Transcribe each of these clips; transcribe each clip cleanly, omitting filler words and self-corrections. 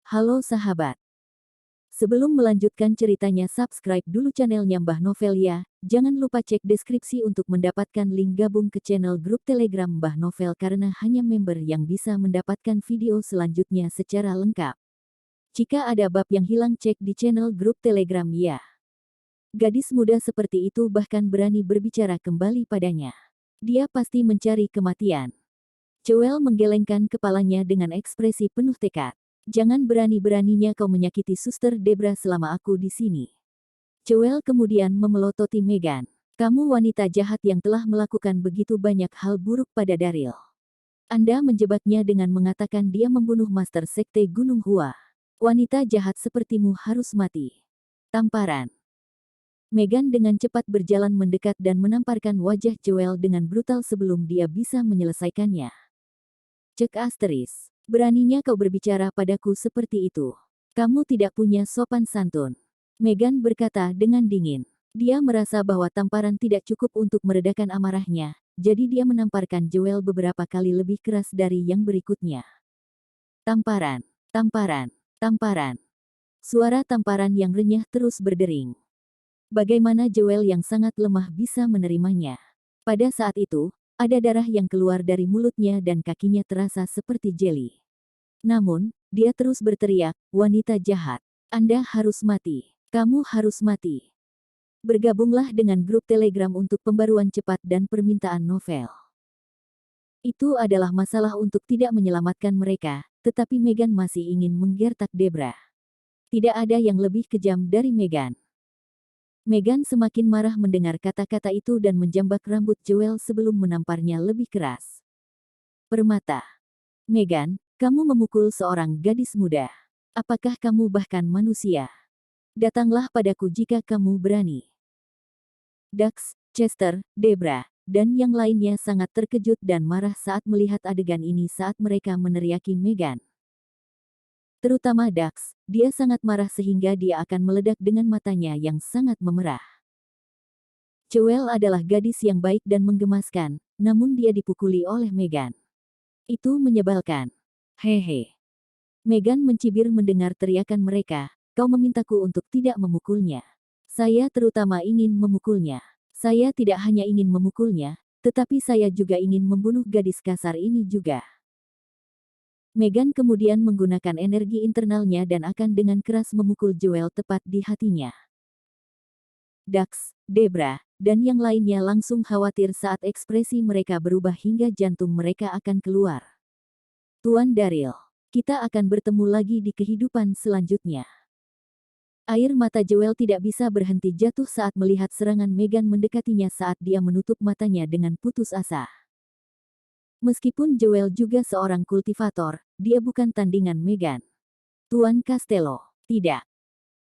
Halo sahabat. Sebelum melanjutkan ceritanya, subscribe dulu channelnya Mbah Novel ya. Jangan lupa cek deskripsi untuk mendapatkan link gabung ke channel grup Telegram Mbah Novel karena hanya member yang bisa mendapatkan video selanjutnya secara lengkap. Jika ada bab yang hilang, cek di channel grup Telegram ya. Gadis muda seperti itu bahkan berani berbicara kembali padanya. Dia pasti mencari kematian. Joel menggelengkan kepalanya dengan ekspresi penuh tekad. Jangan berani-beraninya kau menyakiti Suster Debra selama aku di sini. Joel kemudian memelototi Megan. Kamu wanita jahat yang telah melakukan begitu banyak hal buruk pada Daryl. Anda menjebaknya dengan mengatakan dia membunuh Master Sekte Gunung Hua. Wanita jahat sepertimu harus mati. Tamparan. Megan dengan cepat berjalan mendekat dan menamparkan wajah Joel dengan brutal sebelum dia bisa menyelesaikannya. Cek asteris. Beraninya kau berbicara padaku seperti itu. Kamu tidak punya sopan santun. Megan berkata dengan dingin. Dia merasa bahwa tamparan tidak cukup untuk meredakan amarahnya, jadi dia menamparkan Joel beberapa kali lebih keras dari yang berikutnya. Tamparan, tamparan, tamparan. Suara tamparan yang renyah terus berdering. Bagaimana Joel yang sangat lemah bisa menerimanya? Pada saat itu, ada darah yang keluar dari mulutnya dan kakinya terasa seperti jeli. Namun, dia terus berteriak, wanita jahat. Anda harus mati. Kamu harus mati. Bergabunglah dengan grup Telegram untuk pembaruan cepat dan permintaan novel. Itu adalah masalah untuk tidak menyelamatkan mereka, tetapi Megan masih ingin menggertak Debra. Tidak ada yang lebih kejam dari Megan. Megan semakin marah mendengar kata-kata itu dan menjambak rambut Joel sebelum menamparnya lebih keras. Permata. Megan, kamu memukul seorang gadis muda. Apakah kamu bahkan manusia? Datanglah padaku jika kamu berani. Dax, Chester, Debra, dan yang lainnya sangat terkejut dan marah saat melihat adegan ini saat mereka meneriaki Megan. Terutama Dax, dia sangat marah sehingga dia akan meledak dengan matanya yang sangat memerah. Joel adalah gadis yang baik dan menggemaskan, namun dia dipukuli oleh Megan. Itu menyebalkan. Hehe. Megan mencibir mendengar teriakan mereka, kau memintaku untuk tidak memukulnya. Saya terutama ingin memukulnya. Saya tidak hanya ingin memukulnya, tetapi saya juga ingin membunuh gadis kasar ini juga. Megan kemudian menggunakan energi internalnya dan akan dengan keras memukul Joel tepat di hatinya. Dax, Debra, dan yang lainnya langsung khawatir saat ekspresi mereka berubah hingga jantung mereka akan keluar. Tuan Daryl, kita akan bertemu lagi di kehidupan selanjutnya. Air mata Joel tidak bisa berhenti jatuh saat melihat serangan Megan mendekatinya saat dia menutup matanya dengan putus asa. Meskipun Joel juga seorang kultivator, dia bukan tandingan Megan. Tuan Castello, tidak.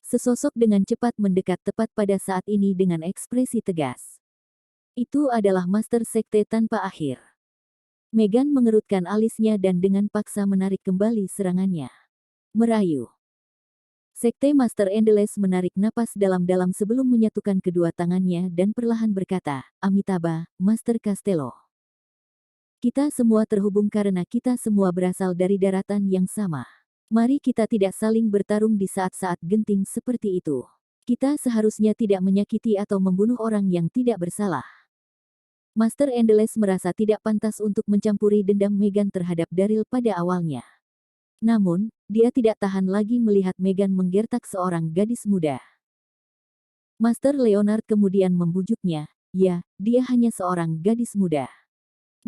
Sesosok dengan cepat mendekat tepat pada saat ini dengan ekspresi tegas. Itu adalah Master Sekte tanpa akhir. Megan mengerutkan alisnya dan dengan paksa menarik kembali serangannya. Merayu. Sekte Master Endless menarik napas dalam-dalam sebelum menyatukan kedua tangannya dan perlahan berkata, Amitabha, Master Castello. Kita semua terhubung karena kita semua berasal dari daratan yang sama. Mari kita tidak saling bertarung di saat-saat genting seperti itu. Kita seharusnya tidak menyakiti atau membunuh orang yang tidak bersalah. Master Endless merasa tidak pantas untuk mencampuri dendam Megan terhadap Daryl pada awalnya. Namun, dia tidak tahan lagi melihat Megan menggertak seorang gadis muda. Master Leonard kemudian membujuknya, ya, dia hanya seorang gadis muda.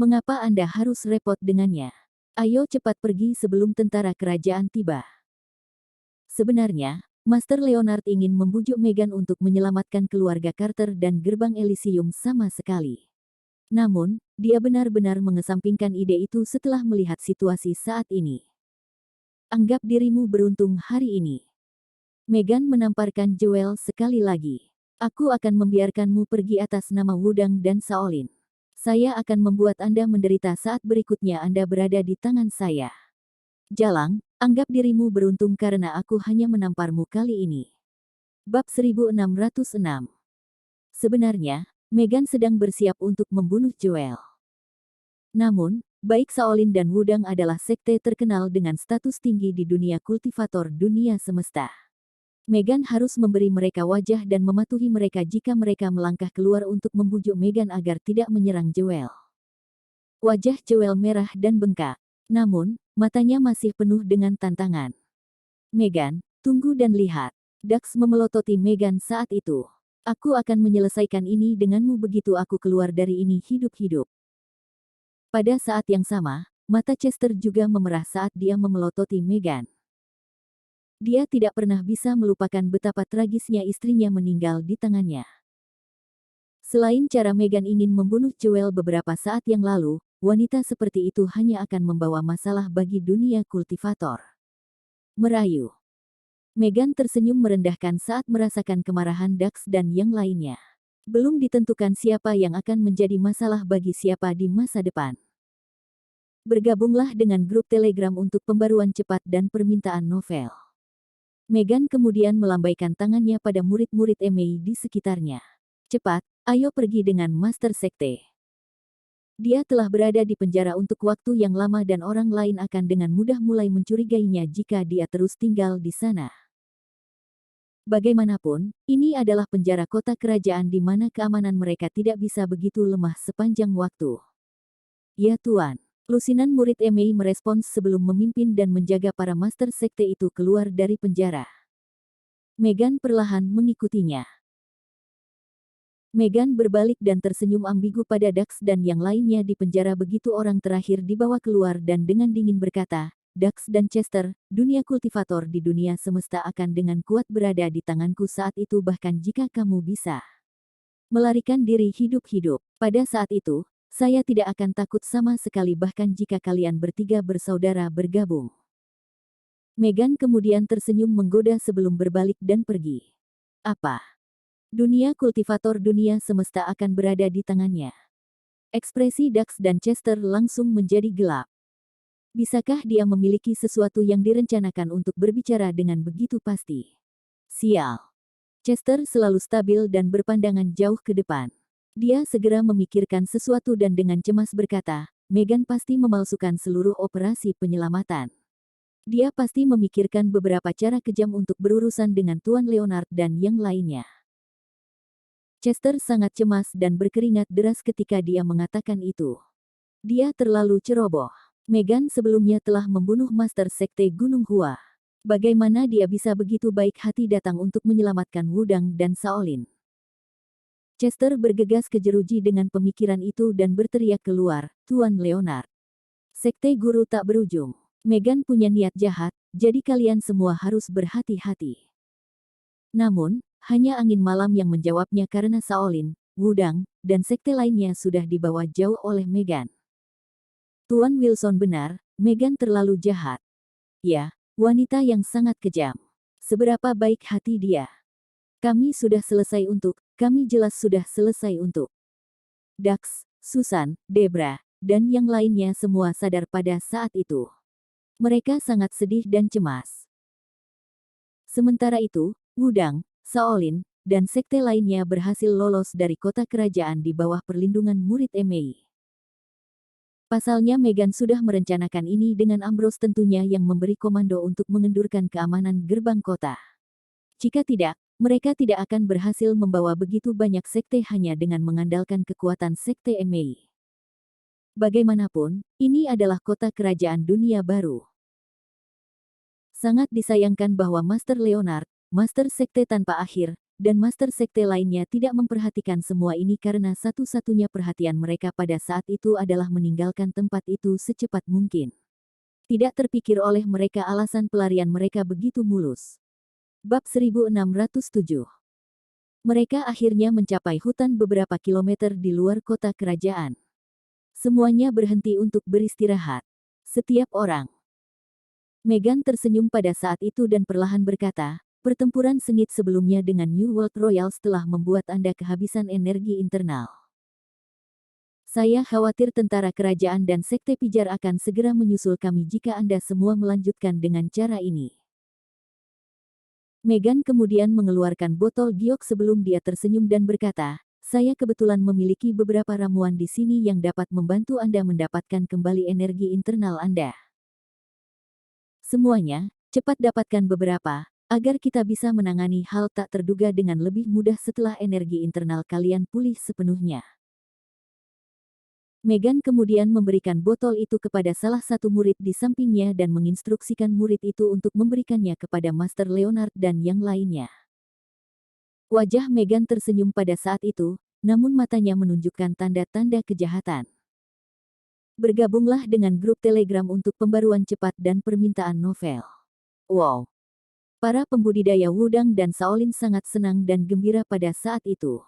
Mengapa Anda harus repot dengannya? Ayo cepat pergi sebelum tentara kerajaan tiba. Sebenarnya, Master Leonard ingin membujuk Megan untuk menyelamatkan keluarga Carter dan gerbang Elysium sama sekali. Namun, dia benar-benar mengesampingkan ide itu setelah melihat situasi saat ini. Anggap dirimu beruntung hari ini. Megan menamparkan Joel sekali lagi. Aku akan membiarkanmu pergi atas nama Wudang dan Shaolin. Saya akan membuat Anda menderita saat berikutnya Anda berada di tangan saya. Jalang, anggap dirimu beruntung karena aku hanya menamparmu kali ini. Bab 1606. Sebenarnya, Megan sedang bersiap untuk membunuh Joel. Namun, baik Shaolin dan Wudang adalah sekte terkenal dengan status tinggi di dunia kultivator dunia semesta. Meghan harus memberi mereka wajah dan mematuhi mereka jika mereka melangkah keluar untuk membujuk Meghan agar tidak menyerang Jewel. Wajah Jewel merah dan bengkak, namun matanya masih penuh dengan tantangan. Meghan, tunggu dan lihat. Dax memelototi Meghan saat itu. Aku akan menyelesaikan ini denganmu begitu aku keluar dari ini hidup-hidup. Pada saat yang sama, mata Chester juga memerah saat dia memelototi Meghan. Dia tidak pernah bisa melupakan betapa tragisnya istrinya meninggal di tangannya. Selain cara Meghan ingin membunuh Jewel beberapa saat yang lalu, wanita seperti itu hanya akan membawa masalah bagi dunia kultivator. Merayu. Meghan tersenyum merendahkan saat merasakan kemarahan Dax dan yang lainnya. Belum ditentukan siapa yang akan menjadi masalah bagi siapa di masa depan. Bergabunglah dengan grup Telegram untuk pembaruan cepat dan permintaan novel. Meghan kemudian melambaikan tangannya pada murid-murid Emei di sekitarnya. Cepat, ayo pergi dengan Master Sekte. Dia telah berada di penjara untuk waktu yang lama dan orang lain akan dengan mudah mulai mencurigainya jika dia terus tinggal di sana. Bagaimanapun, ini adalah penjara kota kerajaan di mana keamanan mereka tidak bisa begitu lemah sepanjang waktu. Ya Tuan. Lusinan murid Emei merespons sebelum memimpin dan menjaga para master sekte itu keluar dari penjara. Meghan perlahan mengikutinya. Meghan berbalik dan tersenyum ambigu pada Dax dan yang lainnya di penjara begitu orang terakhir dibawa keluar dan dengan dingin berkata, Dax dan Chester, dunia kultivator di dunia semesta akan dengan kuat berada di tanganku saat itu bahkan jika kamu bisa melarikan diri hidup-hidup. Pada saat itu, saya tidak akan takut sama sekali bahkan jika kalian bertiga bersaudara bergabung. Meghan kemudian tersenyum menggoda sebelum berbalik dan pergi. Apa? Dunia kultivator dunia semesta akan berada di tangannya. Ekspresi Dax dan Chester langsung menjadi gelap. Bisakah dia memiliki sesuatu yang direncanakan untuk berbicara dengan begitu pasti? Sial. Chester selalu stabil dan berpandangan jauh ke depan. Dia segera memikirkan sesuatu dan dengan cemas berkata, Meghan pasti memalsukan seluruh operasi penyelamatan. Dia pasti memikirkan beberapa cara kejam untuk berurusan dengan Tuan Leonard dan yang lainnya. Chester sangat cemas dan berkeringat deras ketika dia mengatakan itu. Dia terlalu ceroboh. Meghan sebelumnya telah membunuh Master Sekte Gunung Hua. Bagaimana dia bisa begitu baik hati datang untuk menyelamatkan Wudang dan Shaolin? Chester bergegas ke jeruji dengan pemikiran itu dan berteriak keluar, Tuan Leonard. Sekte guru tak berujung. Meghan punya niat jahat, jadi kalian semua harus berhati-hati. Namun, hanya angin malam yang menjawabnya karena Shaolin, Wudang, dan sekte lainnya sudah dibawa jauh oleh Meghan. Tuan Wilson benar, Meghan terlalu jahat. Ya, wanita yang sangat kejam. Seberapa baik hati dia. Kami sudah selesai untuk, kami jelas sudah selesai untuk. Dax, Susan, Debra, dan yang lainnya semua sadar pada saat itu. Mereka sangat sedih dan cemas. Sementara itu, Wudang, Shaolin, dan sekte lainnya berhasil lolos dari kota kerajaan di bawah perlindungan murid Emei. Pasalnya Meghan sudah merencanakan ini dengan Ambrose tentunya yang memberi komando untuk mengendurkan keamanan gerbang kota. Jika tidak, mereka tidak akan berhasil membawa begitu banyak sekte hanya dengan mengandalkan kekuatan sekte Emei. Bagaimanapun, ini adalah kota kerajaan dunia baru. Sangat disayangkan bahwa Master Leonard, Master Sekte tanpa akhir, dan Master Sekte lainnya tidak memperhatikan semua ini karena satu-satunya perhatian mereka pada saat itu adalah meninggalkan tempat itu secepat mungkin. Tidak terpikir oleh mereka alasan pelarian mereka begitu mulus. Bab 1607. Mereka akhirnya mencapai hutan beberapa kilometer di luar kota kerajaan. Semuanya berhenti untuk beristirahat. Setiap orang. Meghan tersenyum pada saat itu dan perlahan berkata, pertempuran sengit sebelumnya dengan New World Royals telah membuat Anda kehabisan energi internal. Saya khawatir tentara kerajaan dan sekte pijar akan segera menyusul kami jika Anda semua melanjutkan dengan cara ini. Meghan kemudian mengeluarkan botol giok sebelum dia tersenyum dan berkata, saya kebetulan memiliki beberapa ramuan di sini yang dapat membantu Anda mendapatkan kembali energi internal Anda. Semuanya, cepat dapatkan beberapa, agar kita bisa menangani hal tak terduga dengan lebih mudah setelah energi internal kalian pulih sepenuhnya. Meghan kemudian memberikan botol itu kepada salah satu murid di sampingnya dan menginstruksikan murid itu untuk memberikannya kepada Master Leonard dan yang lainnya. Wajah Meghan tersenyum pada saat itu, namun matanya menunjukkan tanda-tanda kejahatan. Bergabunglah dengan grup Telegram untuk pembaruan cepat dan permintaan novel. Wow! Para pembudidaya Wudang dan Shaolin sangat senang dan gembira pada saat itu.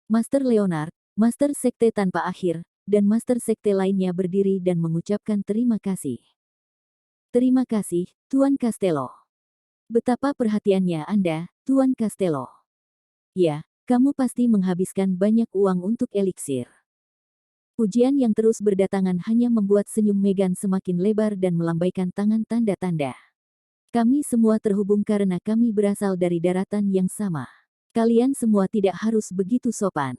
Master Leonard, Master Sekte Tanpa Akhir, dan Master Sekte lainnya berdiri dan mengucapkan terima kasih. Terima kasih, Tuan Castello. Betapa perhatiannya Anda, Tuan Castello. Ya, kamu pasti menghabiskan banyak uang untuk eliksir. Pujian yang terus berdatangan hanya membuat senyum Meghan semakin lebar dan melambaikan tangan tanda-tanda. Kami semua terhubung karena kami berasal dari daratan yang sama. Kalian semua tidak harus begitu sopan.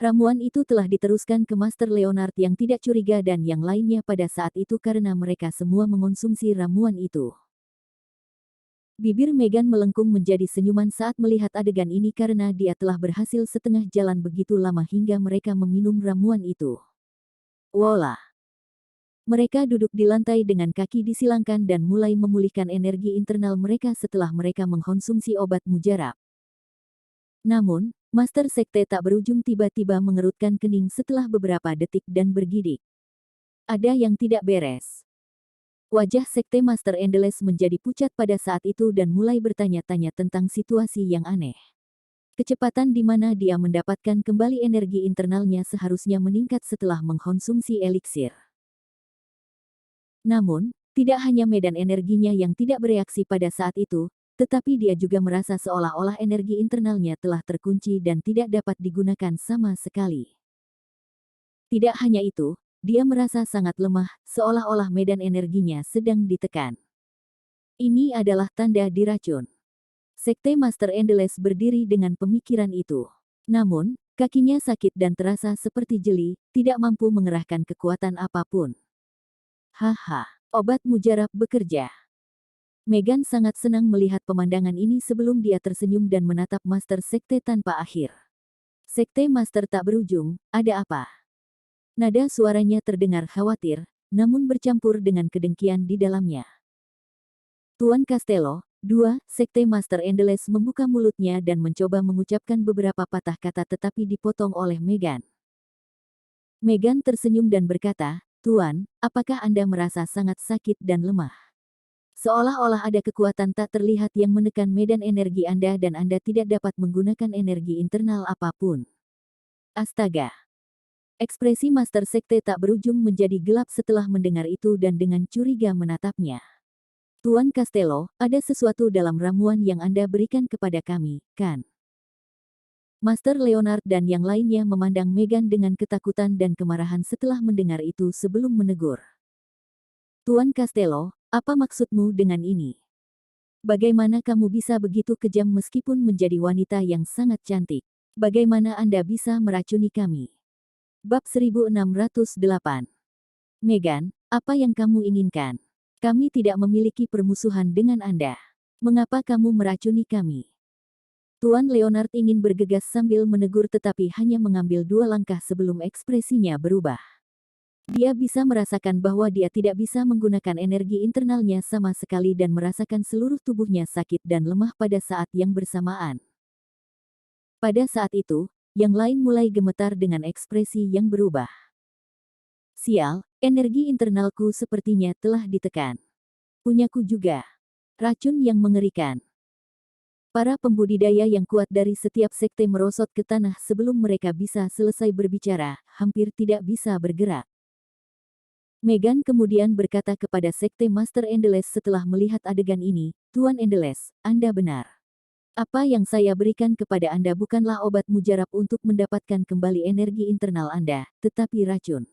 Ramuan itu telah diteruskan ke Master Leonard yang tidak curiga dan yang lainnya pada saat itu karena mereka semua mengonsumsi ramuan itu. Bibir Meghan melengkung menjadi senyuman saat melihat adegan ini karena dia telah berhasil setengah jalan begitu lama hingga mereka meminum ramuan itu. Wola! Mereka duduk di lantai dengan kaki disilangkan dan mulai memulihkan energi internal mereka setelah mereka mengkonsumsi obat mujarab. Namun, Master Sekte tak berujung tiba-tiba mengerutkan kening setelah beberapa detik dan bergidik. Ada yang tidak beres. Wajah Sekte Master Endless menjadi pucat pada saat itu dan mulai bertanya-tanya tentang situasi yang aneh. Kecepatan di mana dia mendapatkan kembali energi internalnya seharusnya meningkat setelah mengkonsumsi eliksir. Namun, tidak hanya medan energinya yang tidak bereaksi pada saat itu, tetapi dia juga merasa seolah-olah energi internalnya telah terkunci dan tidak dapat digunakan sama sekali. Tidak hanya itu, dia merasa sangat lemah, seolah-olah medan energinya sedang ditekan. Ini adalah tanda diracun. Sekte Master Endless berdiri dengan pemikiran itu. Namun, kakinya sakit dan terasa seperti jeli, tidak mampu mengerahkan kekuatan apapun. Haha, obat mujarab bekerja. Meghan sangat senang melihat pemandangan ini sebelum dia tersenyum dan menatap Master Sekte Tanpa Akhir. Sekte Master tak berujung, ada apa? Nada suaranya terdengar khawatir, namun bercampur dengan kedengkian di dalamnya. Tuan Castello, 2, Sekte Master Endless membuka mulutnya dan mencoba mengucapkan beberapa patah kata tetapi dipotong oleh Meghan. Meghan tersenyum dan berkata, Tuan, apakah Anda merasa sangat sakit dan lemah? Seolah-olah ada kekuatan tak terlihat yang menekan medan energi Anda dan Anda tidak dapat menggunakan energi internal apapun. Astaga! Ekspresi Master Sekte tak berujung menjadi gelap setelah mendengar itu dan dengan curiga menatapnya. Tuan Castello, ada sesuatu dalam ramuan yang Anda berikan kepada kami, kan? Master Leonard dan yang lainnya memandang Meghan dengan ketakutan dan kemarahan setelah mendengar itu sebelum menegur. Tuan Castello, apa maksudmu dengan ini? Bagaimana kamu bisa begitu kejam meskipun menjadi wanita yang sangat cantik? Bagaimana Anda bisa meracuni kami? Bab 1608. Meghan, apa yang kamu inginkan? Kami tidak memiliki permusuhan dengan Anda. Mengapa kamu meracuni kami? Tuan Leonard ingin bergegas sambil menegur tetapi hanya mengambil 2 langkah sebelum ekspresinya berubah. Dia bisa merasakan bahwa dia tidak bisa menggunakan energi internalnya sama sekali dan merasakan seluruh tubuhnya sakit dan lemah pada saat yang bersamaan. Pada saat itu, yang lain mulai gemetar dengan ekspresi yang berubah. Sial, energi internalku sepertinya telah ditekan. Punyaku juga. Racun yang mengerikan. Para pembudidaya yang kuat dari setiap sekte merosot ke tanah sebelum mereka bisa selesai berbicara, hampir tidak bisa bergerak. Meghan kemudian berkata kepada Sekte Master Endless setelah melihat adegan ini, Tuan Endless, Anda benar. Apa yang saya berikan kepada Anda bukanlah obat mujarab untuk mendapatkan kembali energi internal Anda, tetapi racun.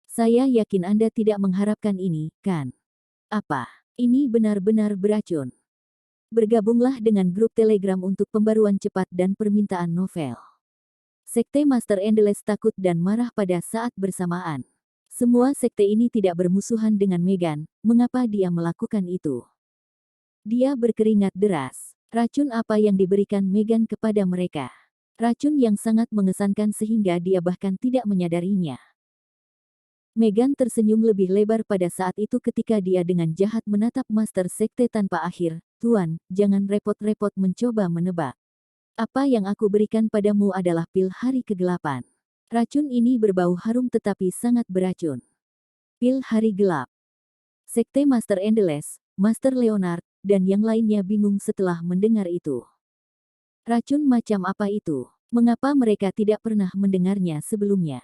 Saya yakin Anda tidak mengharapkan ini, kan? Apa? Ini benar-benar beracun. Bergabunglah dengan grup Telegram untuk pembaruan cepat dan permintaan novel. Sekte Master Endless takut dan marah pada saat bersamaan. Semua sekte ini tidak bermusuhan dengan Meghan, mengapa dia melakukan itu? Dia berkeringat deras. Racun apa yang diberikan Meghan kepada mereka? Racun yang sangat mengesankan sehingga dia bahkan tidak menyadarinya. Meghan tersenyum lebih lebar pada saat itu ketika dia dengan jahat menatap Master Sekte tanpa akhir. Tuan, jangan repot-repot mencoba menebak. Apa yang aku berikan padamu adalah pil hari kegelapan. Racun ini berbau harum tetapi sangat beracun. Pil hari gelap. Sekte Master Endless, Master Leonard, dan yang lainnya bingung setelah mendengar itu. Racun macam apa itu? Mengapa mereka tidak pernah mendengarnya sebelumnya?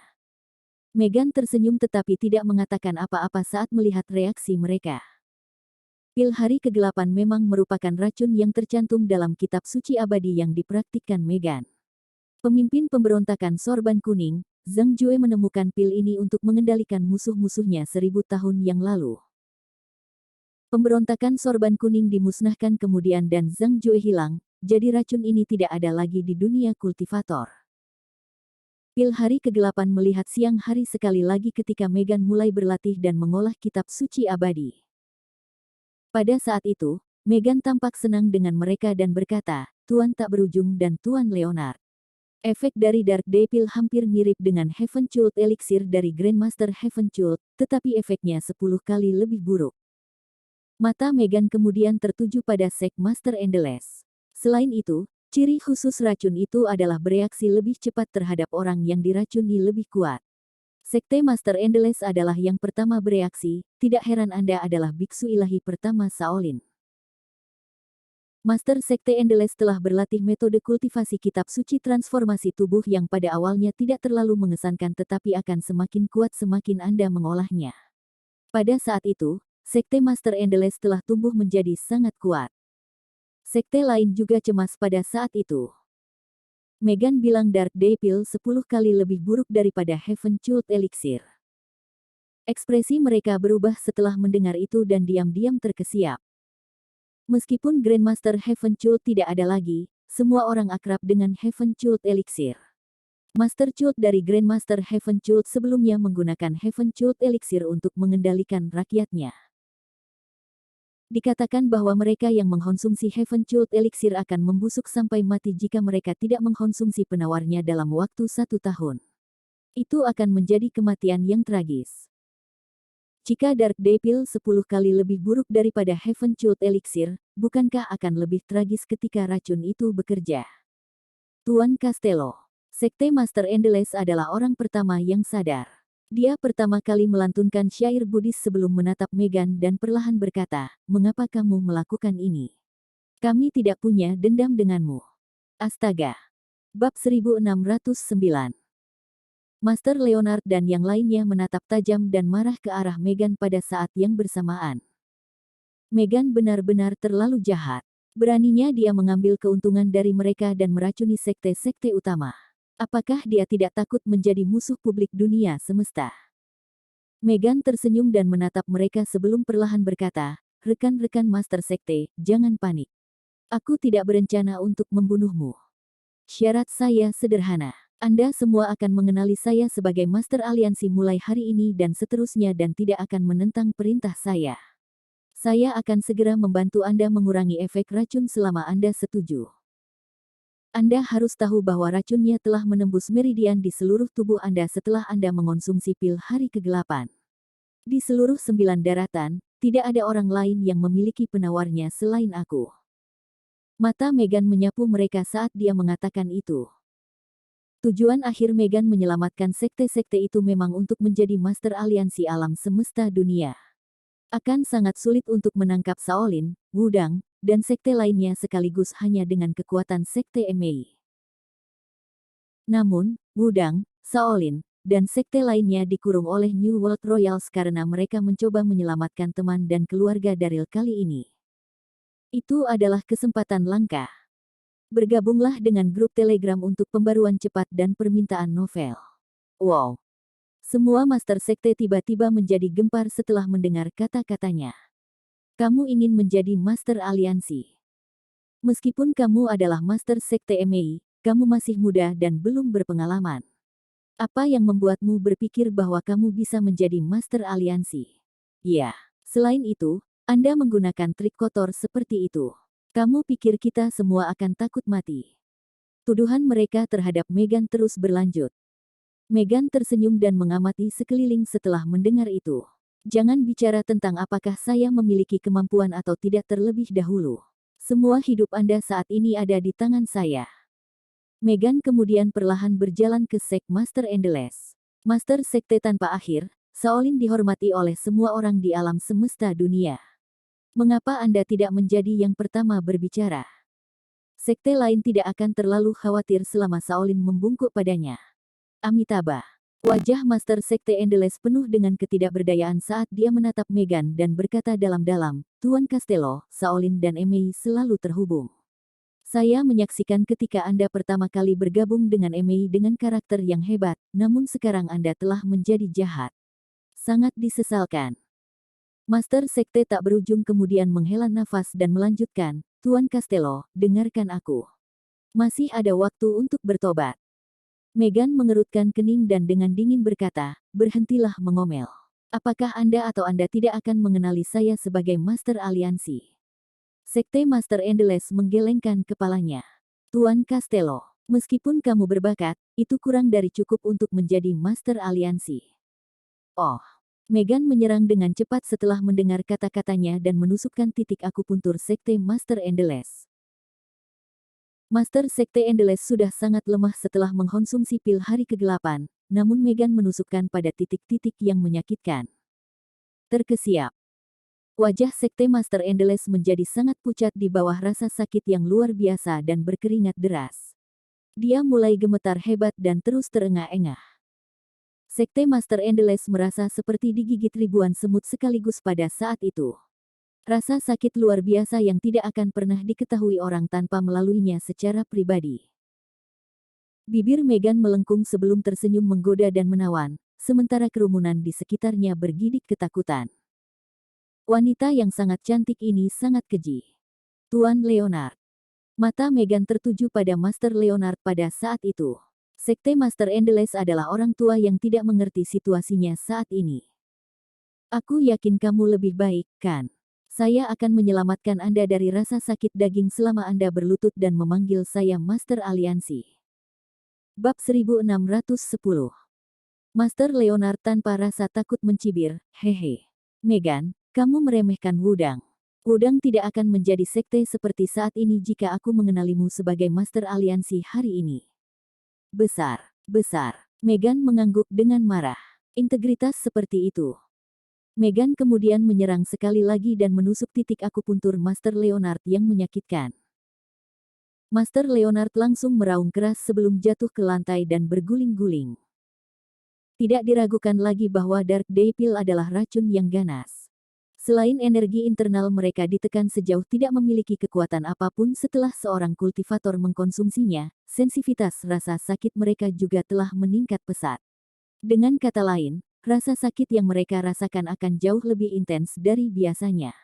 Meghan tersenyum tetapi tidak mengatakan apa-apa saat melihat reaksi mereka. Pil hari kegelapan memang merupakan racun yang tercantum dalam kitab suci abadi yang dipraktikkan Meghan. Pemimpin pemberontakan Sorban Kuning, Zhang Jue menemukan pil ini untuk mengendalikan musuh-musuhnya 1000 tahun yang lalu. Pemberontakan Sorban Kuning dimusnahkan kemudian dan Zhang Jue hilang, jadi racun ini tidak ada lagi di dunia kultivator. Pil hari kegelapan melihat siang hari sekali lagi ketika Meghan mulai berlatih dan mengolah kitab suci abadi. Pada saat itu, Meghan tampak senang dengan mereka dan berkata, Tuan tak berujung dan Tuan Leonard. Efek dari Dark Day Pill hampir mirip dengan Heaven Cult Elixir dari Grandmaster Heaven Cult, tetapi efeknya 10 kali lebih buruk. Mata Meghan kemudian tertuju pada Sek Master Endless. Selain itu, ciri khusus racun itu adalah bereaksi lebih cepat terhadap orang yang diracuni lebih kuat. Sekte Master Endless adalah yang pertama bereaksi, tidak heran Anda adalah biksu ilahi pertama Shaolin. Master Sekte Endless telah berlatih metode kultivasi kitab suci transformasi tubuh yang pada awalnya tidak terlalu mengesankan tetapi akan semakin kuat semakin Anda mengolahnya. Pada saat itu, Sekte Master Endless telah tumbuh menjadi sangat kuat. Sekte lain juga cemas pada saat itu. Meghan bilang Dark Day Pill 10 kali lebih buruk daripada Heaven Cult Elixir. Ekspresi mereka berubah setelah mendengar itu dan diam-diam terkesiap. Meskipun Grandmaster Heaven Cult tidak ada lagi, semua orang akrab dengan Heaven Cult Elixir. Master Cult dari Grandmaster Heaven Cult sebelumnya menggunakan Heaven Cult Elixir untuk mengendalikan rakyatnya. Dikatakan bahwa mereka yang mengkonsumsi Heaven Cult Elixir akan membusuk sampai mati jika mereka tidak mengkonsumsi penawarnya dalam waktu 1 tahun. Itu akan menjadi kematian yang tragis. Jika Dark Day Pill 10 kali lebih buruk daripada Heaven Cult Elixir, bukankah akan lebih tragis ketika racun itu bekerja? Tuan Castello, Sekte Master Endless adalah orang pertama yang sadar. Dia pertama kali melantunkan syair Buddhis sebelum menatap Meghan dan perlahan berkata, mengapa kamu melakukan ini? Kami tidak punya dendam denganmu. Astaga. Bab 1609. Master Leonard dan yang lainnya menatap tajam dan marah ke arah Meghan pada saat yang bersamaan. Meghan benar-benar terlalu jahat. Beraninya dia mengambil keuntungan dari mereka dan meracuni sekte-sekte utama. Apakah dia tidak takut menjadi musuh publik dunia semesta? Meghan tersenyum dan menatap mereka sebelum perlahan berkata, rekan-rekan Master Sekte, jangan panik. Aku tidak berencana untuk membunuhmu. Syarat saya sederhana. Anda semua akan mengenali saya sebagai Master Aliansi mulai hari ini dan seterusnya dan tidak akan menentang perintah saya. Saya akan segera membantu Anda mengurangi efek racun selama Anda setuju. Anda harus tahu bahwa racunnya telah menembus meridian di seluruh tubuh Anda setelah Anda mengonsumsi pil hari kegelapan. Di seluruh 9 daratan, tidak ada orang lain yang memiliki penawarnya selain aku. Mata Meghan menyapu mereka saat dia mengatakan itu. Tujuan akhir Meghan menyelamatkan sekte-sekte itu memang untuk menjadi Master Aliansi alam semesta dunia. Akan sangat sulit untuk menangkap Shaolin, Wudang, dan sekte lainnya sekaligus hanya dengan kekuatan sekte Mei. Namun, Wudang, Shaolin, dan sekte lainnya dikurung oleh New World Royals karena mereka mencoba menyelamatkan teman dan keluarga Daryl kali ini. Itu adalah kesempatan langka. Bergabunglah dengan grup Telegram untuk pembaruan cepat dan permintaan novel. Wow! Semua Master Sekte tiba-tiba menjadi gempar setelah mendengar kata-katanya. Kamu ingin menjadi Master Aliansi. Meskipun kamu adalah Master Sekte Mei, kamu masih muda dan belum berpengalaman. Apa yang membuatmu berpikir bahwa kamu bisa menjadi Master Aliansi? Ya, selain itu, Anda menggunakan trik kotor seperti itu. Kamu pikir kita semua akan takut mati? Tuduhan mereka terhadap Megan terus berlanjut. Megan tersenyum dan mengamati sekeliling setelah mendengar itu. Jangan bicara tentang apakah saya memiliki kemampuan atau tidak terlebih dahulu. Semua hidup Anda saat ini ada di tangan saya. Megan kemudian perlahan berjalan ke Sek Master Endless. Master Sekte tanpa akhir, Shaolin dihormati oleh semua orang di alam semesta dunia. Mengapa Anda tidak menjadi yang pertama berbicara? Sekte lain tidak akan terlalu khawatir selama Shaolin membungkuk padanya. Amitabha. Wajah Master Sekte Endless penuh dengan ketidakberdayaan saat dia menatap Megan dan berkata dalam-dalam, Tuan Castello, Shaolin dan Emei selalu terhubung. Saya menyaksikan ketika Anda pertama kali bergabung dengan Emei dengan karakter yang hebat, namun sekarang Anda telah menjadi jahat. Sangat disesalkan. Master Sekte tak berujung kemudian menghela nafas dan melanjutkan, Tuan Castello, dengarkan aku. Masih ada waktu untuk bertobat. Megan mengerutkan kening dan dengan dingin berkata, berhentilah mengomel. Apakah Anda atau Anda tidak akan mengenali saya sebagai Master Aliansi? Sekte Master Endless menggelengkan kepalanya. Tuan Castello, meskipun kamu berbakat, itu kurang dari cukup untuk menjadi Master Aliansi. Oh. Megan menyerang dengan cepat setelah mendengar kata-katanya dan menusukkan titik akupuntur Sekte Master Endless. Master Sekte Endless sudah sangat lemah setelah mengkonsumsi pil hari ke-8, namun Megan menusukkan pada titik-titik yang menyakitkan. Terkesiap. Wajah Sekte Master Endless menjadi sangat pucat di bawah rasa sakit yang luar biasa dan berkeringat deras. Dia mulai gemetar hebat dan terus terengah-engah. Sekte Master Endless merasa seperti digigit ribuan semut sekaligus pada saat itu. Rasa sakit luar biasa yang tidak akan pernah diketahui orang tanpa melaluinya secara pribadi. Bibir Megan melengkung sebelum tersenyum menggoda dan menawan, sementara kerumunan di sekitarnya bergidik ketakutan. Wanita yang sangat cantik ini sangat keji. Tuan Leonard. Mata Megan tertuju pada Master Leonard pada saat itu. Sekte Master Endless adalah orang tua yang tidak mengerti situasinya saat ini. Aku yakin kamu lebih baik, kan? Saya akan menyelamatkan Anda dari rasa sakit daging selama Anda berlutut dan memanggil saya Master Aliansi. Bab 1610. Master Leonard tanpa rasa takut mencibir, hehe. Megan, kamu meremehkan Wudang. Wudang tidak akan menjadi sekte seperti saat ini jika aku mengenalimu sebagai Master Aliansi hari ini. Besar. Megan mengangguk dengan marah. Integritas seperti itu. Megan kemudian menyerang sekali lagi dan menusuk titik akupuntur Master Leonard yang menyakitkan. Master Leonard langsung meraung keras sebelum jatuh ke lantai dan berguling-guling. Tidak diragukan lagi bahwa Dark Day Pill adalah racun yang ganas. Selain energi internal mereka ditekan sejauh tidak memiliki kekuatan apapun setelah seorang kultivator mengkonsumsinya, sensitivitas rasa sakit mereka juga telah meningkat pesat. Dengan kata lain, rasa sakit yang mereka rasakan akan jauh lebih intens dari biasanya.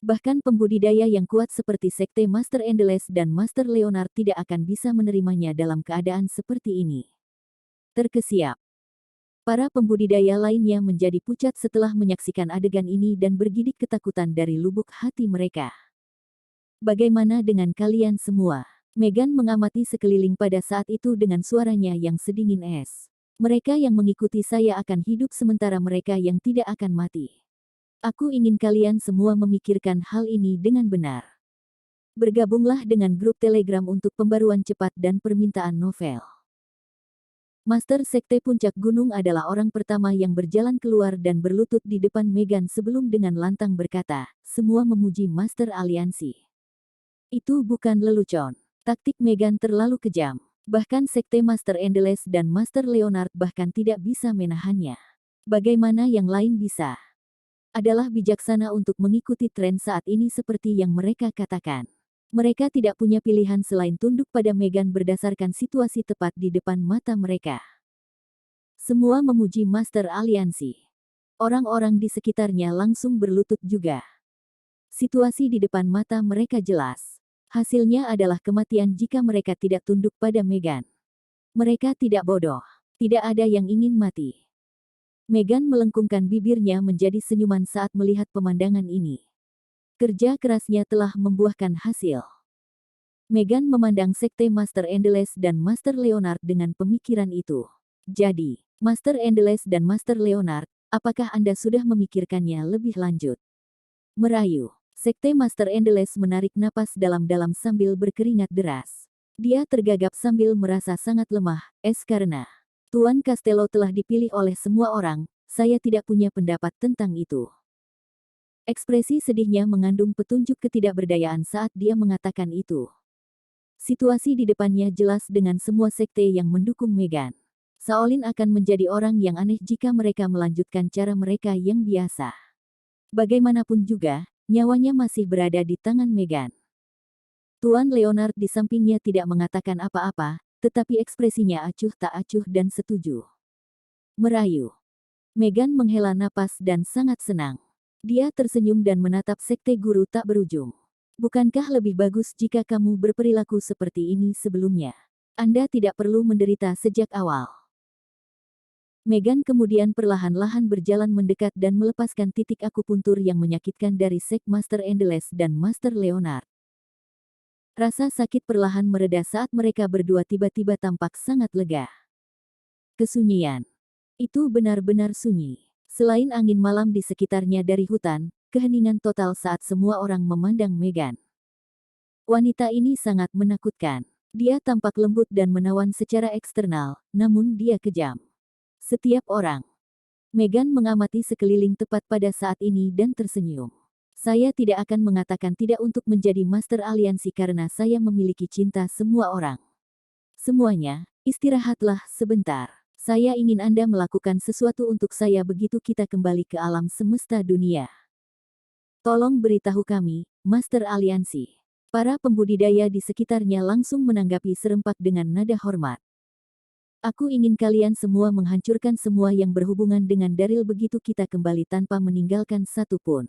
Bahkan pembudidaya yang kuat seperti Sekte Master Endless dan Master Leonard tidak akan bisa menerimanya dalam keadaan seperti ini. Terkesiap. Para pembudidaya lainnya menjadi pucat setelah menyaksikan adegan ini dan bergidik ketakutan dari lubuk hati mereka. Bagaimana dengan kalian semua? Megan mengamati sekeliling pada saat itu dengan suaranya yang sedingin es. Mereka yang mengikuti saya akan hidup sementara mereka yang tidak akan mati. Aku ingin kalian semua memikirkan hal ini dengan benar. Bergabunglah dengan grup Telegram untuk pembaruan cepat dan permintaan novel. Master Sekte Puncak Gunung adalah orang pertama yang berjalan keluar dan berlutut di depan Megan sebelum dengan lantang berkata, semua memuji Master Aliansi. Itu bukan lelucon. Taktik Megan terlalu kejam. Bahkan Sekte Master Endless dan Master Leonard bahkan tidak bisa menahannya. Bagaimana yang lain bisa? Adalah bijaksana untuk mengikuti tren saat ini seperti yang mereka katakan. Mereka tidak punya pilihan selain tunduk pada Megan berdasarkan situasi tepat di depan mata mereka. Semua memuji Master Aliansi. Orang-orang di sekitarnya langsung berlutut juga. Situasi di depan mata mereka jelas. Hasilnya adalah kematian jika mereka tidak tunduk pada Meghan. Mereka tidak bodoh. Tidak ada yang ingin mati. Meghan melengkungkan bibirnya menjadi senyuman saat melihat pemandangan ini. Kerja kerasnya telah membuahkan hasil. Meghan memandang sekte Master Endless dan Master Leonard dengan pemikiran itu. Jadi, Master Endless dan Master Leonard, apakah Anda sudah memikirkannya lebih lanjut? Merayu. Sekte Master Endless menarik napas dalam-dalam sambil berkeringat deras. Dia tergagap sambil merasa sangat lemah, karena Tuan Castello telah dipilih oleh semua orang, saya tidak punya pendapat tentang itu. Ekspresi sedihnya mengandung petunjuk ketidakberdayaan saat dia mengatakan itu. Situasi di depannya jelas dengan semua sekte yang mendukung Meghan. Shaolin akan menjadi orang yang aneh jika mereka melanjutkan cara mereka yang biasa. Bagaimanapun juga, nyawanya masih berada di tangan Meghan. Tuan Leonard di sampingnya tidak mengatakan apa-apa, tetapi ekspresinya acuh tak acuh dan setuju. Merayu. Meghan menghela napas dan sangat senang. Dia tersenyum dan menatap sekte guru tak berujung. Bukankah lebih bagus jika kamu berperilaku seperti ini sebelumnya? Anda tidak perlu menderita sejak awal. Meghan kemudian perlahan-lahan berjalan mendekat dan melepaskan titik akupuntur yang menyakitkan dari sek Master Endless dan Master Leonard. Rasa sakit perlahan mereda saat mereka berdua tiba-tiba tampak sangat lega. Kesunyian. Itu benar-benar sunyi. Selain angin malam di sekitarnya dari hutan, keheningan total saat semua orang memandang Meghan. Wanita ini sangat menakutkan. Dia tampak lembut dan menawan secara eksternal, namun dia kejam. Setiap orang. Meghan mengamati sekeliling tepat pada saat ini dan tersenyum. Saya tidak akan mengatakan tidak untuk menjadi Master Aliansi karena saya memiliki cinta semua orang. Semuanya, istirahatlah sebentar. Saya ingin Anda melakukan sesuatu untuk saya begitu kita kembali ke alam semesta dunia. Tolong beritahu kami, Master Aliansi. Para pembudidaya di sekitarnya langsung menanggapi serempak dengan nada hormat. Aku ingin kalian semua menghancurkan semua yang berhubungan dengan Daryl begitu kita kembali tanpa meninggalkan satu pun.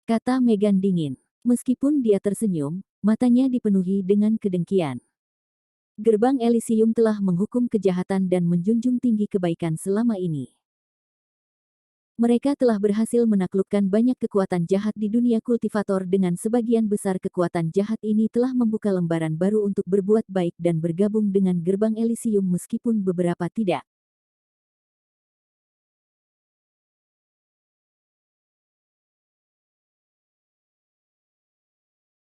Kata Meghan dingin. Meskipun dia tersenyum, matanya dipenuhi dengan kedengkian. Gerbang Elysium telah menghukum kejahatan dan menjunjung tinggi kebaikan selama ini. Mereka telah berhasil menaklukkan banyak kekuatan jahat di dunia kultivator dengan sebagian besar kekuatan jahat ini telah membuka lembaran baru untuk berbuat baik dan bergabung dengan Gerbang Elysium meskipun beberapa tidak.